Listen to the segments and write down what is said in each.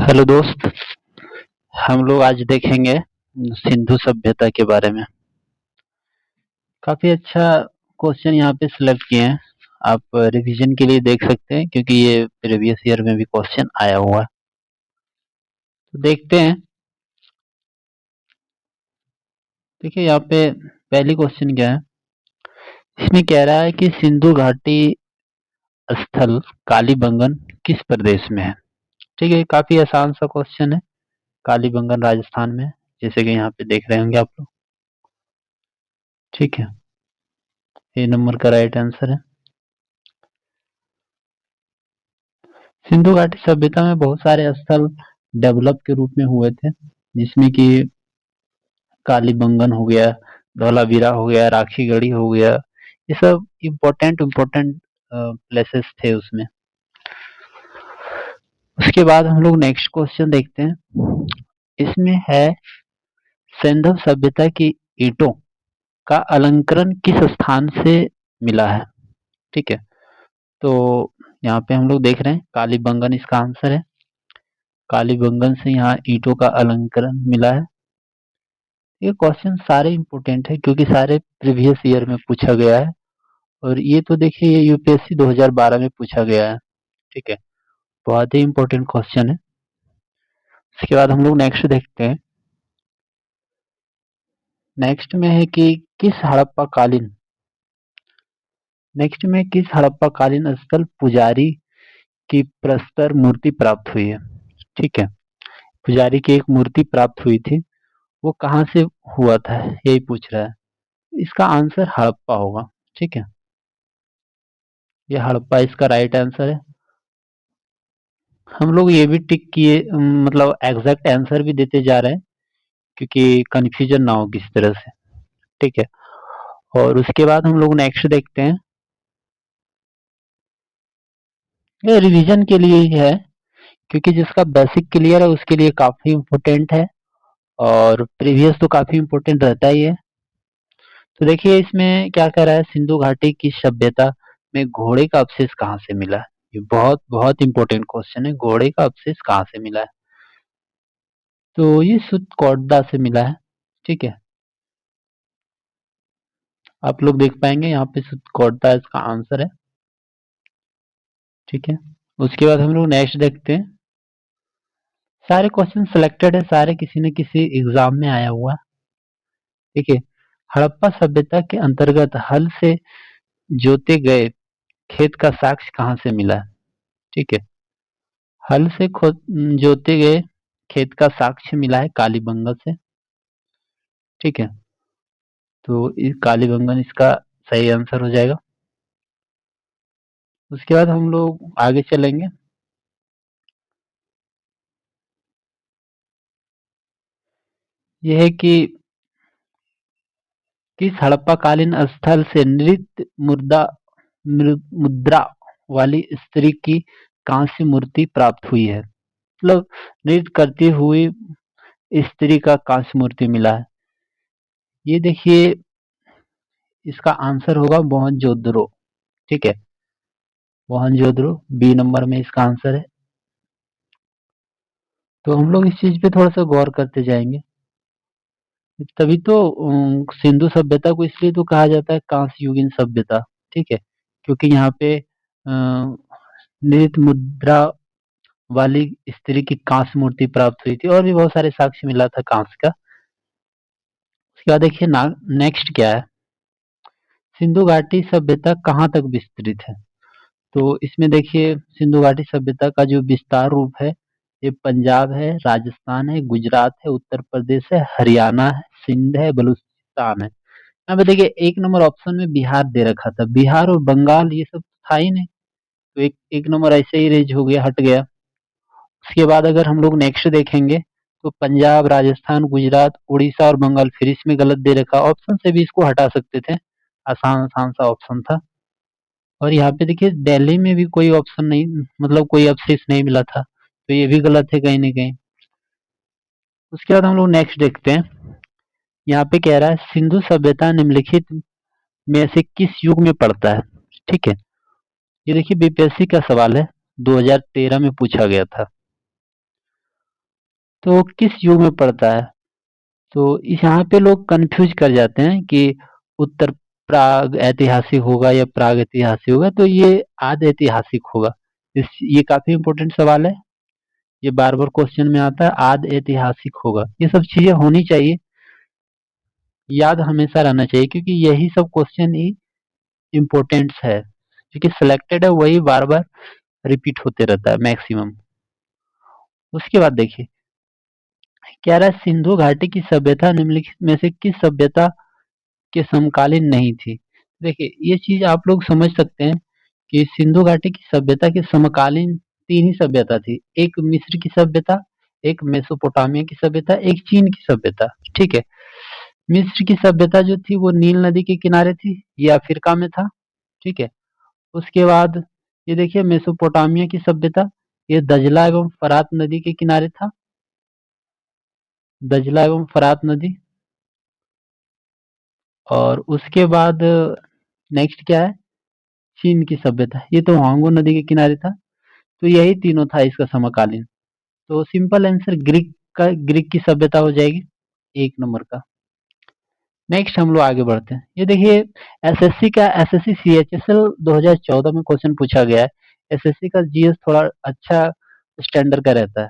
Hello दोस्त। हम लोग आज देखेंगे सिंधु सभ्यता के बारे में। काफी अच्छा क्वेश्चन यहाँ पे सिलेक्ट किए हैं। आप रिवीजन के लिए देख सकते हैं क्योंकि ये प्रीवियस ईयर में भी क्वेश्चन आया हुआ है। तो देखते हैं। देखिए यहाँ पे पहली क्वेश्चन क्या है। इसमें कह रहा है कि सिंधु घाटी स्थल कालीबंगन किस प्रदेश में है। ठीक है, काफी आसान सा क्वेश्चन है। कालीबंगन राजस्थान में है, जैसे कि यहाँ पे देख रहे होंगे आप लोग। ठीक है, ए नंबर का राइट आंसर है। सिंधु घाटी सभ्यता में बहुत सारे स्थल डेवलप के रूप में हुए थे, जिसमें कि कालीबंगन हो गया, धौलावीरा हो गया, राखी गढ़ी हो गया। ये सब इम्पोर्टेंट इम्पोर्टेंट प्लेसेस थे उसमें। उसके बाद हम लोग नेक्स्ट क्वेश्चन देखते हैं। इसमें है सिंधु सभ्यता की ईंटों का अलंकरण किस स्थान से मिला है। ठीक है, तो यहाँ पे हम लोग देख रहे हैं कालीबंगन इसका आंसर है। कालीबंगन से यहाँ ईंटों का अलंकरण मिला है। ये क्वेश्चन सारे इम्पोर्टेंट है क्योंकि सारे प्रीवियस ईयर में पूछा गया है। और ये तो देखिए ये यूपीएससी 2012 में पूछा गया है। ठीक है, बहुत ही इम्पोर्टेंट क्वेश्चन है। इसके बाद हम लोग नेक्स्ट देखते हैं। नेक्स्ट में है कि किस हड़प्पा कालीन नेक्स्ट में किस हड़प्पा कालीन स्थल पुजारी की प्रस्तर मूर्ति प्राप्त हुई है। ठीक है, पुजारी की एक मूर्ति प्राप्त हुई थी, वो कहाँ से हुआ था यही पूछ रहा है। इसका आंसर हड़प्पा होगा। ठीक है, ये हड़प्पा इसका राइट आंसर है। हम लोग ये भी टिक किए, मतलब एग्जैक्ट आंसर भी देते जा रहे हैं क्योंकि कंफ्यूजन ना हो किसी तरह से। ठीक है, और उसके बाद हम लोग नेक्स्ट देखते हैं। ये रिवीजन के लिए ही है क्योंकि जिसका बेसिक क्लियर है उसके लिए काफी इम्पोर्टेंट है, और प्रीवियस तो काफी इम्पोर्टेंट रहता ही है। तो देखिए इसमें क्या कह रहा है, सिंधु घाटी की सभ्यता में घोड़े का अवशेष कहाँ से मिला है। ये बहुत बहुत इंपॉर्टेंट क्वेश्चन है, घोड़े का अवशेष कहाँ से मिला है। तो ये सुतकोटदा से मिला है। ठीक है, आप लोग देख पाएंगे यहाँ पे सुतकोटदा इसका आंसर है। ठीक है, उसके बाद हम लोग नेक्स्ट देखते हैं। सारे क्वेश्चन सिलेक्टेड है, सारे किसी न किसी एग्जाम में आया हुआ है। ठीक है, हड़प्पा सभ्यता के अंतर्गत हल से जोते गए खेत का साक्ष्य कहाँ से मिला है। ठीक है, हल से जोते गए खेत का साक्ष्य मिला है कालीबंगन से। ठीक है, तो इस कालीबंगन इसका सही आंसर हो जाएगा। उसके बाद हम लोग आगे चलेंगे। यह है कि किस हड़प्पाकालीन स्थल से नृत्य मुद्रा वाली स्त्री की कांस्य मूर्ति प्राप्त हुई है। मतलब नृत्य करती हुई स्त्री का कांस्य मूर्ति मिला है। ये देखिए इसका आंसर होगा मोहनजोदड़ो। ठीक है, मोहनजोदड़ो बी नंबर में इसका आंसर है। तो हम लोग इस चीज पे थोड़ा सा गौर करते जाएंगे। तभी तो सिंधु सभ्यता को इसलिए तो कहा जाता है कांस्य युगीन सभ्यता। ठीक है, क्योंकि यहाँ पे नृत्य मुद्रा वाली स्त्री की कांस्य मूर्ति प्राप्त हुई थी, और भी बहुत सारे साक्ष्य मिला था कांस्य का। उसके बाद देखिए नेक्स्ट क्या है, सिंधु घाटी सभ्यता कहाँ तक विस्तृत है। तो इसमें देखिए सिंधु घाटी सभ्यता का जो विस्तार रूप है, ये पंजाब है, राजस्थान है, गुजरात है, उत्तर प्रदेश है, हरियाणा है, सिंध है, बलूचिस्तान है। यहाँ पे देखिए एक नंबर ऑप्शन में बिहार दे रखा था, बिहार और बंगाल ये सब था ही नहीं। तो एक एक नंबर ऐसे ही रेज हो गया, हट गया। उसके बाद अगर हम लोग नेक्स्ट देखेंगे तो पंजाब, राजस्थान, गुजरात, उड़ीसा और बंगाल फिर इसमें गलत दे रखा। ऑप्शन से भी इसको हटा सकते थे, आसान आसान सा ऑप्शन था। और यहाँ पे देखिए दिल्ली में भी कोई ऑप्शन नहीं, मतलब कोई अवशेष नहीं मिला था, तो ये भी गलत है कहीं ना कहीं। उसके बाद हम लोग नेक्स्ट देखते हैं। यहाँ पे कह रहा है सिंधु सभ्यता निम्नलिखित में से किस युग में पड़ता है। ठीक है, ये देखिए बीपीएससी का सवाल है, 2013 में पूछा गया था। तो किस युग में पड़ता है? तो इस यहाँ पे लोग कंफ्यूज कर जाते हैं कि उत्तर प्राग ऐतिहासिक होगा या प्राग ऐतिहासिक होगा, तो ये आद ऐतिहासिक होगा। ये काफी इंपॉर्टेंट सवाल है, ये बार बार क्वेश्चन में आता है, आद ऐतिहासिक होगा। ये सब चीजें होनी चाहिए, याद हमेशा रहना चाहिए, क्योंकि यही सब क्वेश्चन ही इम्पोर्टेंट्स है, क्योंकि सिलेक्टेड है वही बार बार रिपीट होते रहता है मैक्सिमम। उसके बाद देखिए, कह रहा है सिंधु घाटी की सभ्यता निम्नलिखित में से किस सभ्यता के समकालीन नहीं थी? देखिए, ये चीज आप लोग समझ सकते हैं कि सिंधु घाटी की सभ्यता के समकालीन तीन ही सभ्यता थी। एक मिस्र की सभ्यता, एक मेसोपोटामिया की सभ्यता, एक चीन की सभ्यता। ठीक है। मिस्र की सभ्यता जो थी वो नील नदी के किनारे थी, ये अफ्रीका में था। ठीक है। उसके बाद ये देखिए मेसोपोटामिया की सभ्यता, ये दजला एवं फरात नदी के किनारे था। दजला एवं फरात नदी। और उसके बाद नेक्स्ट क्या है? चीन की सभ्यता, ये तो हांगो नदी के किनारे था। तो यही तीनों था इसका समकालीन। तो सिंपल आंसर ग्रीक की सभ्यता हो जाएगी, एक नंबर का। नेक्स्ट हम लोग आगे बढ़ते हैं। ये देखिए, एसएससी सीएचएसएल 2014 में क्वेश्चन पूछा गया है। एसएससी का जीएस थोड़ा अच्छा स्टैंडर्ड का रहता है।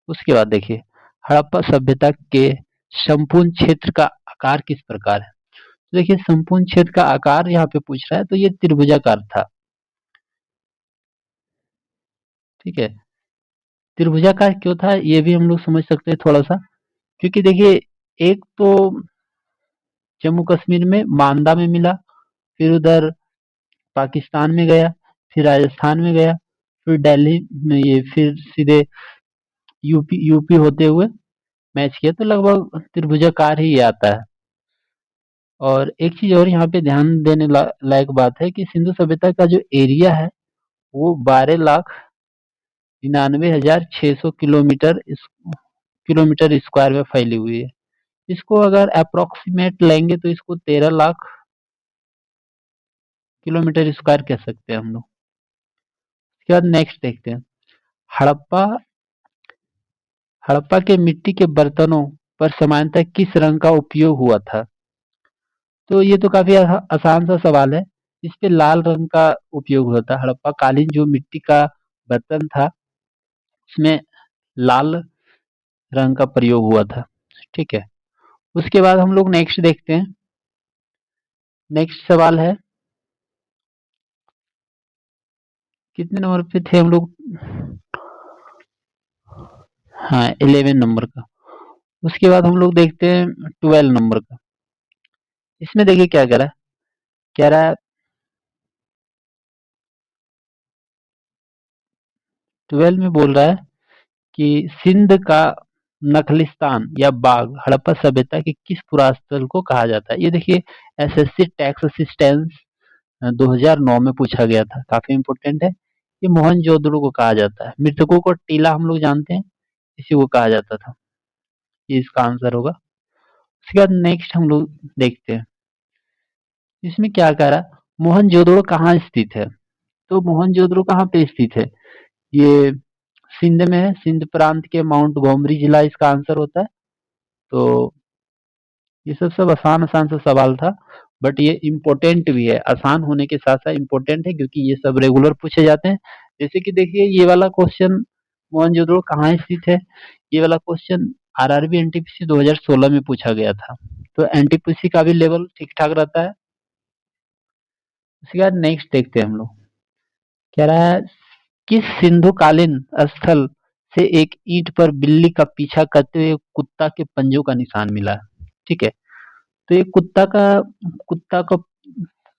उसके बाद देखिए, हड़प्पा सभ्यता के संपूर्ण क्षेत्र का आकार किस प्रकार है? तो देखिए, संपूर्ण क्षेत्र का आकार यहाँ पे पूछ रहा है, तो ये त्रिभुजाकार था। ठीक है। त्रिभुजाकार क्यों था ये भी हम लोग समझ सकते हैं थोड़ा सा, क्योंकि देखिए, एक तो जम्मू कश्मीर में मांदा में मिला, फिर उधर पाकिस्तान में गया, फिर राजस्थान में गया, फिर दिल्ली में, ये फिर सीधे यूपी यूपी होते हुए मैच किया, तो लगभग त्रिभुजाकार ही ये आता है। और एक चीज और यहाँ पे ध्यान देने लायक बात है कि सिंधु सभ्यता का जो एरिया है वो 12,99,600 किलोमीटर स्क्वायर में फैली हुई है। इसको अगर अप्रोक्सीमेट लेंगे तो इसको 13 लाख किलोमीटर स्क्वायर कह सकते हैं हम लोग। उसके बाद नेक्स्ट देखते हैं, हड़प्पा हड़प्पा के मिट्टी के बर्तनों पर सामान्यतः किस रंग का उपयोग हुआ था? तो ये तो काफी आसान सा सवाल है। इस पे लाल रंग का उपयोग हुआ था। हड़प्पा कालीन जो मिट्टी का बर्तन था उसमें लाल रंग का प्रयोग हुआ था। ठीक है। उसके बाद हम लोग नेक्स्ट देखते हैं। नेक्स्ट सवाल है, कितने नंबर पे थे हम लोग? हाँ, 11 नंबर का। उसके बाद हम लोग देखते हैं 12 नंबर का। इसमें देखिए क्या कह रहा है, कह रहा है 12 में बोल रहा है कि सिंध का नखलिस्तान या बाग हड़प्पा सभ्यता के किस पुरास्थल को कहा जाता है? ये देखिए, एसएससी टैक्स असिस्टेंस 2009 में पूछा गया था, काफी इंपोर्टेंट है। ये मोहनजोदड़ो को कहा जाता है। मृतकों को टीला हम लोग जानते हैं, इसी को कहा जाता था। ये इसका आंसर होगा। उसके बाद नेक्स्ट हम लोग देखते हैं, इसमें क्या कह रहा है, मोहनजोदड़ो कहाँ स्थित है? तो मोहनजोदड़ो कहाँ पे स्थित है? ये सिंध में है, सिंध प्रांत के माउंट गोमरी जिला इसका आंसर होता है। तो ये सब आसान आसान सा सवाल था, बट ये इम्पोर्टेंट भी है, आसान होने के साथ साथ इम्पोर्टेंट है, क्योंकि ये सब रेगुलर पूछे जाते हैं। जैसे कि देखिए, ये वाला क्वेश्चन मोहनजोदड़ो कहाँ स्थित है, ये वाला क्वेश्चन आरआरबी एनटीपीसी 2016 में पूछा गया था। तो एनटीपीसी का भी लेवल ठीक ठाक रहता है। उसके बाद नेक्स्ट देखते हैं हम लोग, कह रहा है किस सिंधु कालीन स्थल से एक ईंट पर बिल्ली का पीछा करते हुए कुत्ता के पंजों का निशान मिला है? ठीक है। तो ये कुत्ता का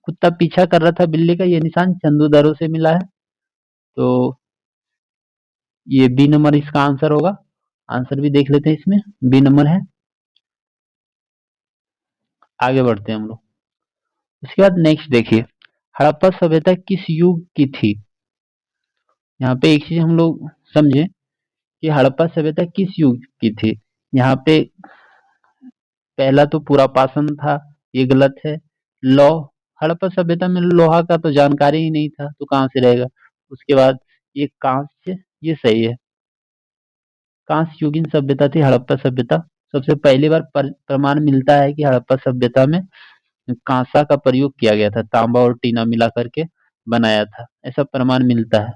कुत्ता पीछा कर रहा था बिल्ली का, ये निशान चंदूदरों से मिला है। तो ये बी नंबर इसका आंसर होगा। आंसर भी देख लेते हैं, इसमें बी नंबर है। आगे बढ़ते हैं हम लोग। उसके बाद नेक्स्ट देखिए, हड़प्पा सभ्यता किस युग की थी? यहाँ पे एक चीज हम लोग समझे कि हड़प्पा सभ्यता किस युग की थी। यहाँ पे पहला तो पूरा पाषाण था, ये गलत है। लौह, हड़प्पा सभ्यता में लोहा का तो जानकारी ही नहीं था, तो कहाँ से रहेगा। उसके बाद ये कांस्य, ये सही है। कांस्य युगीन सभ्यता थी हड़प्पा सभ्यता। सबसे पहली बार प्रमाण मिलता है कि हड़प्पा सभ्यता में कांसा का प्रयोग किया गया था, तांबा और टीना मिला करके बनाया था, ऐसा प्रमाण मिलता है।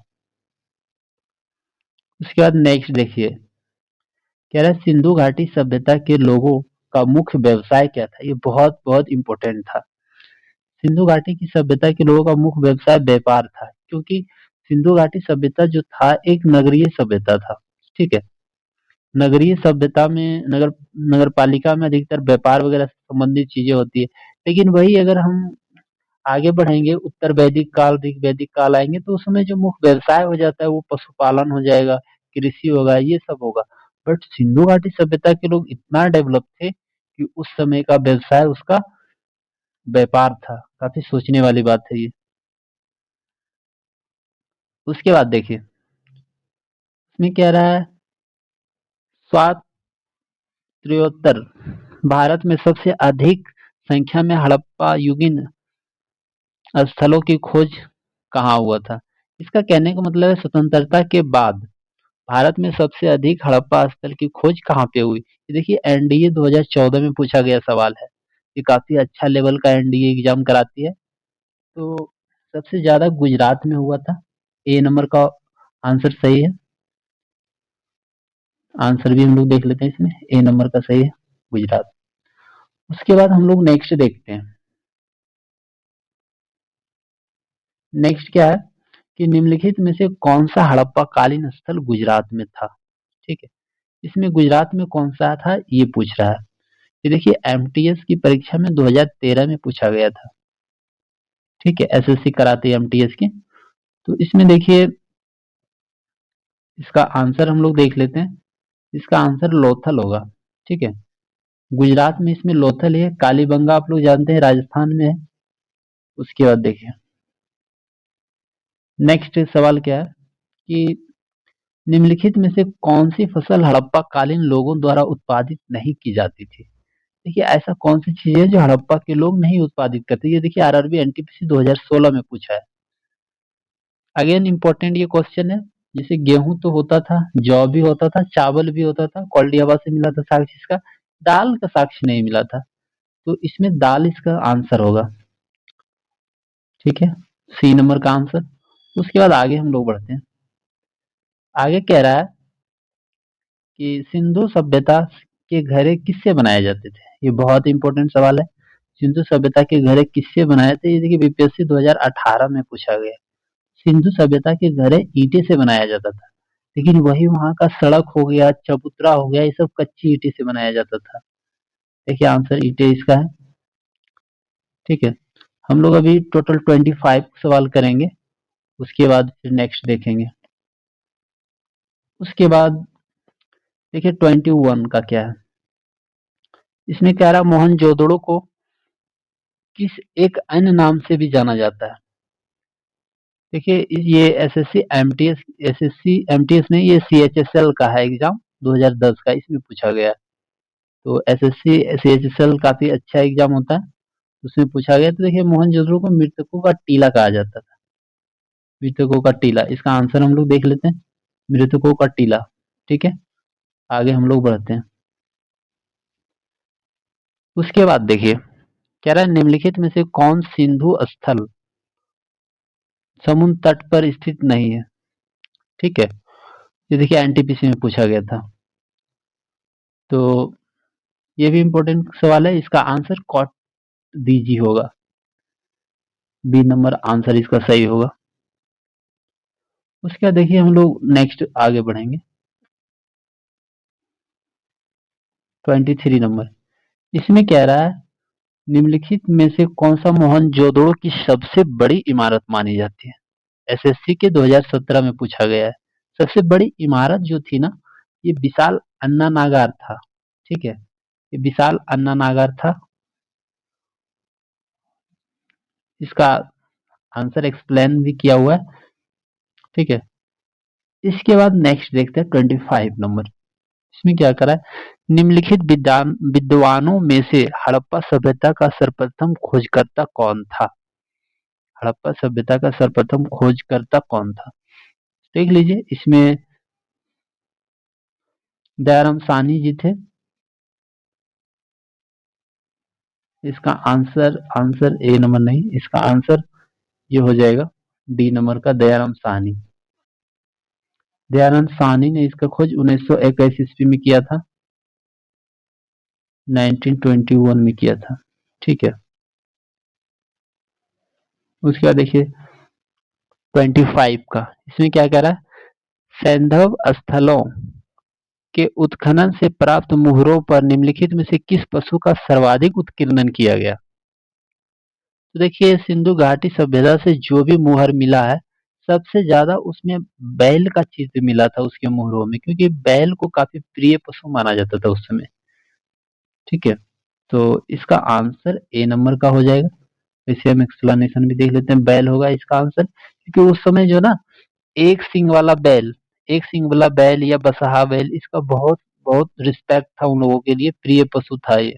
उसके बाद नेक्स्ट देखिए, कह रहा है सिंधु घाटी सभ्यता के लोगों का मुख्य व्यवसाय क्या था। ये बहुत बहुत इंपॉर्टेंट था। सिंधु घाटी की सभ्यता के लोगों का मुख्य व्यवसाय व्यापार था, क्योंकि सिंधु घाटी सभ्यता जो था एक नगरीय सभ्यता था। ठीक है, नगरीय सभ्यता में नगर पालिका में अधिकतर व्यापार वगैरह से संबंधित चीजें होती है। लेकिन वही अगर हम आगे बढ़ेंगे, उत्तर वैदिक काल ऋग वैदिक काल आएंगे, तो उस समय जो मुख्य व्यवसाय हो जाता है वो पशुपालन हो जाएगा, कृषि होगा, ये सब होगा। बट सिंधु घाटी सभ्यता के लोग इतना डेवलप थे कि उस समय का व्यवसाय उसका व्यापार था। काफी सोचने वाली बात है ये। उसके बाद देखिए, इसमें कह रहा है स्वात्रोत्तर भारत में सबसे अधिक संख्या में हड़प्पा युगीन स्थलों की खोज कहाँ हुआ था। इसका कहने का मतलब है स्वतंत्रता के बाद भारत में सबसे अधिक हड़प्पा स्थल की खोज कहाँ पे हुई। ये देखिए एनडीए 2014 में पूछा गया सवाल है। ये काफी अच्छा लेवल का एनडीए एग्जाम कराती है। तो सबसे ज्यादा गुजरात में हुआ था। ए नंबर का आंसर सही है। आंसर भी हम लोग देख लेते हैं, इसमें ए नंबर का सही है, गुजरात। उसके बाद हम लोग नेक्स्ट देखते हैं। नेक्स्ट क्या है कि निम्नलिखित में से कौन सा हड़प्पा कालीन स्थल गुजरात में था। ठीक है, इसमें गुजरात में कौन सा था ये पूछ रहा है। ये देखिए एमटीएस की परीक्षा में 2013 में पूछा गया था। ठीक है, एसएससी कराती है एमटीएस की। तो इसमें देखिए इसका आंसर हम लोग देख लेते हैं। इसका आंसर लोथल होगा। ठीक है, गुजरात में इसमें लोथल है। कालीबंगा आप लोग जानते हैं राजस्थान में है। उसके बाद देखिए नेक्स्ट सवाल क्या है कि निम्नलिखित में से कौन सी फसल हड़प्पा कालीन लोगों द्वारा उत्पादित नहीं की जाती थी। देखिए ऐसा कौन सी चीज है जो हड़प्पा के लोग नहीं उत्पादित करते। ये देखिए आरआरबी एनटीपीसी 2016 में पूछा है। अगेन इंपॉर्टेंट ये क्वेश्चन है। जैसे गेहूं तो होता था, जौ भी होता था, चावल भी होता था, क्वालिटी हवा से मिला था साक्ष्य इसका। दाल का साक्ष्य नहीं मिला था। तो इसमें दाल इसका आंसर होगा। ठीक है, सी नंबर का आंसर। उसके बाद आगे हम लोग बढ़ते हैं। आगे कह रहा है कि सिंधु सभ्यता के घड़े किससे बनाए जाते थे। ये बहुत इंपॉर्टेंट सवाल है। सिंधु सभ्यता के घड़े किससे बनाए थे। ये देखिए बीपीएससी 2018 में पूछा गया। सिंधु सभ्यता के घड़े ईंटे से बनाया जाता था। लेकिन वही वहां का सड़क हो गया, चबूतरा हो गया, ये सब कच्ची ईंटे से बनाया जाता था। देखिए आंसर ईंटे इसका है। ठीक है, हम लोग अभी टोटल 25 सवाल करेंगे। उसके बाद फिर नेक्स्ट देखेंगे। उसके बाद देखिए 21 का क्या है। इसमें कह रहा मोहनजोदड़ो को किस एक अन्य नाम से भी जाना जाता है। देखिए ये एसएससी एमटीएस नहीं, ये सीएचएसएल का है एग्जाम 2010 का, इसमें पूछा गया है। तो एसएससी सीएचएसएल काफी अच्छा एग्जाम होता है, उसमें पूछा गया। तो देखिए मोहनजोदड़ो को मृतकों का टीला कहा जाता था। मृतकों का टीला, इसका आंसर हम लोग देख लेते हैं, मृतकों का टीला। ठीक है, आगे हम लोग बढ़ते हैं। उसके बाद देखिए कह रहा है निम्नलिखित में से कौन सिंधु स्थल समुद्र तट पर स्थित नहीं है। ठीक है, ये देखिए एनटीपीसी में पूछा गया था। तो ये भी इंपॉर्टेंट सवाल है। इसका आंसर कॉट दीजी होगा। बी नंबर आंसर इसका सही होगा। उसके बाद देखिए हम लोग नेक्स्ट आगे बढ़ेंगे। 23 नंबर, इसमें कह रहा है निम्नलिखित में से कौन सा मोहनजोदड़ो की सबसे बड़ी इमारत मानी जाती है। एसएससी के 2017 में पूछा गया है। सबसे बड़ी इमारत जो थी ना, ये विशाल अन्ना नागार था। ठीक है, ये विशाल अन्ना नागार था। इसका आंसर एक्सप्लेन भी किया हुआ है। ठीक है, इसके बाद नेक्स्ट देखते हैं 25 नंबर। इसमें क्या करा है निम्नलिखित विद्वानों में से हड़प्पा सभ्यता का सर्वप्रथम खोजकर्ता कौन था। हड़प्पा सभ्यता का सर्वप्रथम खोजकर्ता कौन था, देख लीजिए। इसमें दयाराम साहनी जी थे। इसका आंसर आंसर ए नंबर नहीं, इसका आंसर ये हो जाएगा डी नंबर का, दयाराम साहनी। दयानंद साहनी ने इसका खोज 1921 ईस्वी में किया था, 1921 में किया था। ठीक है, उसके बाद देखिए 25 का, इसमें क्या कह रहा है, सैंधव स्थलों के उत्खनन से प्राप्त मुहरों पर निम्नलिखित में से किस पशु का सर्वाधिक उत्कीर्णन किया गया। तो देखिए सिंधु घाटी सभ्यता से जो भी मुहर मिला है, सबसे ज्यादा उसमें बैल का चित्र मिला था उसके मुहरों में, क्योंकि बैल को काफी प्रिय पशु माना जाता था उस समय। ठीक है, तो इसका आंसर ए नंबर का हो जाएगा। इसे हम एक्सप्लेनेशन भी देख लेते हैं, बैल होगा इसका आंसर, क्योंकि उस समय जो ना एक सींग वाला बैल, एक सींग वाला बैल या बसहा बैल, इसका बहुत बहुत रिस्पेक्ट था उन लोगों के लिए, प्रिय पशु था ये,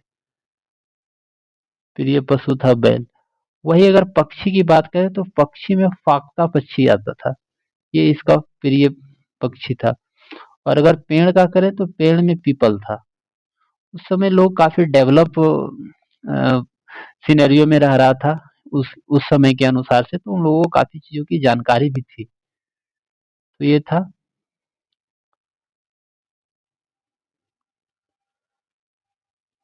प्रिय पशु था बैल। वही अगर पक्षी की बात करें तो पक्षी में फाख्ता पक्षी आता था, ये इसका प्रिय पक्षी था। और अगर पेड़ का करें तो पेड़ में पीपल था। उस समय लोग काफी डेवलप सिनेरियो में रह रहा था उस समय के अनुसार से, तो उन लोगों को काफी चीजों की जानकारी भी थी। तो ये था